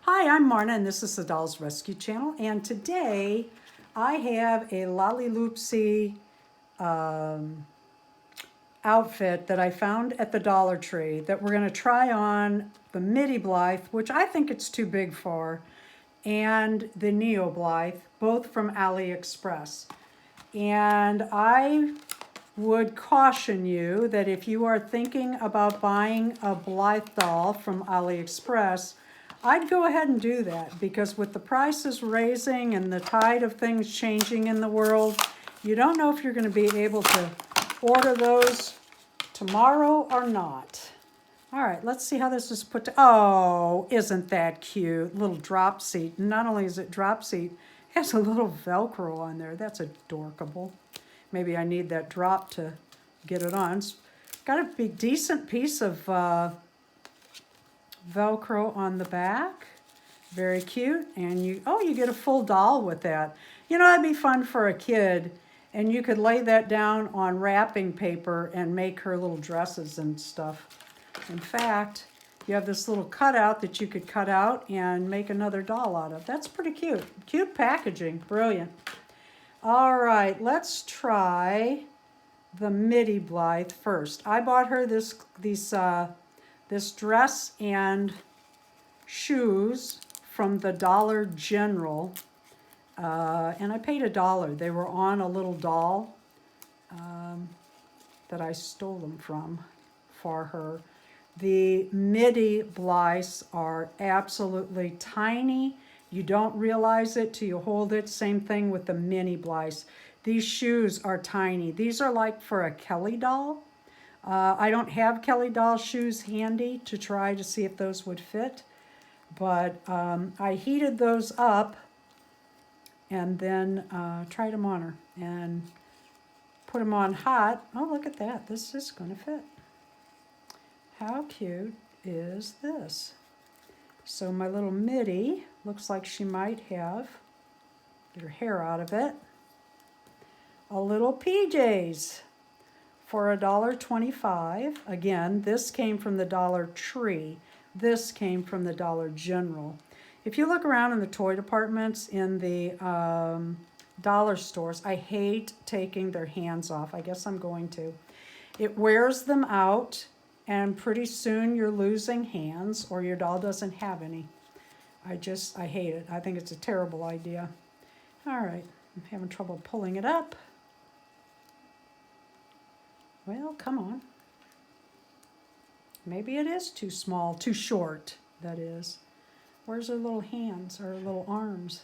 Hi, I'm Marna and this is the Dolls Rescue Channel, and today I have a Lalaloopsy outfit that I found at the Dollar Tree that we're going to try on the Middie Blythe, which I think it's too big for, and the Neo Blythe, both from AliExpress. And I would caution you that if you are thinking about buying a Blythe doll from AliExpress, I'd go ahead and do that, because with the prices raising and the tide of things changing in the world, you don't know if you're going to be able to order those tomorrow or not. All right, let's see how this is put to. Oh, isn't that cute? Little drop seat. Not only is it drop seat, it has a little Velcro on there. That's adorable. Maybe I need that drop to get it on. It's got a big, decent piece of Velcro on the back. Very cute. And you get a full doll with that. You know, that'd be fun for a kid. And you could lay that down on wrapping paper and make her little dresses and stuff. In fact, you have this little cutout that you could cut out and make another doll out of. That's pretty cute. Cute packaging. Brilliant. All right, let's try the Middie Blythe first. I bought her this dress and shoes from the Dollar General, and I paid $1. They were on a little doll that I stole them from for her. The Middie Blythes are absolutely tiny. You don't realize it till you hold it. Same thing with the mini Blythes. These shoes are tiny. These are like for a Kelly doll. I don't have Kelly doll shoes handy to try to see if those would fit, but I heated those up and then tried them on her and put them on hot. Oh, look at that. This is going to fit. How cute is this? So my little Middie looks like she might have, get her hair out of it, a little PJs for $1.25. Again, this came from the Dollar Tree. This came from the Dollar General. If you look around in the toy departments in the dollar stores, I hate taking their hands off. I guess I'm going to. It wears them out, and pretty soon you're losing hands or your doll doesn't have any. I hate it. I think it's a terrible idea. All right, I'm having trouble pulling it up. Well, come on. Maybe it is too small, too short, that is. Where's her little hands, or her little arms?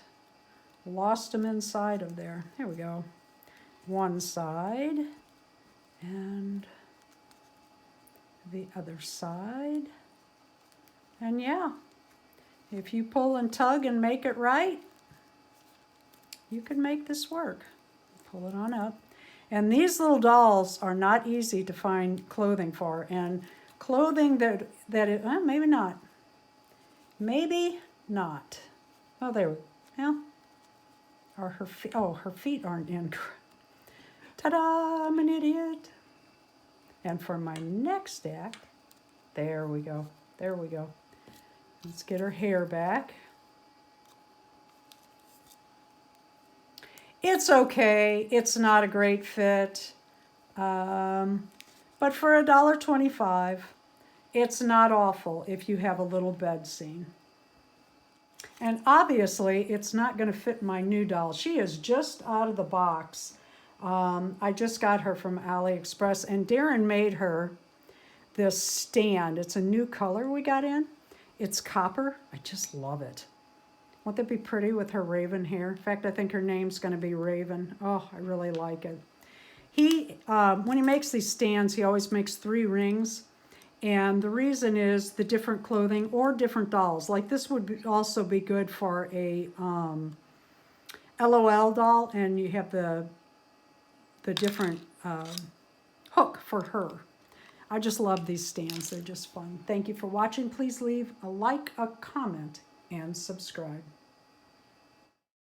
Lost them inside of there. There we go. One side, and the other side. And yeah, if you pull and tug and make it right, you can make this work. Pull it on up. And these little dolls are not easy to find clothing for. And clothing maybe not. Maybe not. Oh, there we go. Yeah. Or her feet. Oh, her feet aren't in. Ta-da, I'm an idiot. And for my next act, there we go. There we go. Let's get her hair back. It's okay. It's not a great fit. But for $1.25, it's not awful if you have a little bed scene. And obviously, it's not going to fit my new doll. She is just out of the box. I just got her from AliExpress, and Darren made her this stand. It's a new color we got in. It's copper. I just love it. Won't that be pretty with her raven hair? In fact, I think her name's going to be Raven. Oh, I really like it. When he makes these stands, he always makes 3 rings. And the reason is the different clothing or different dolls. Like this would also be good for a LOL doll, and you have the different hook for her. I just love these stands. They're just fun. Thank you for watching. Please leave a like, a comment, and subscribe.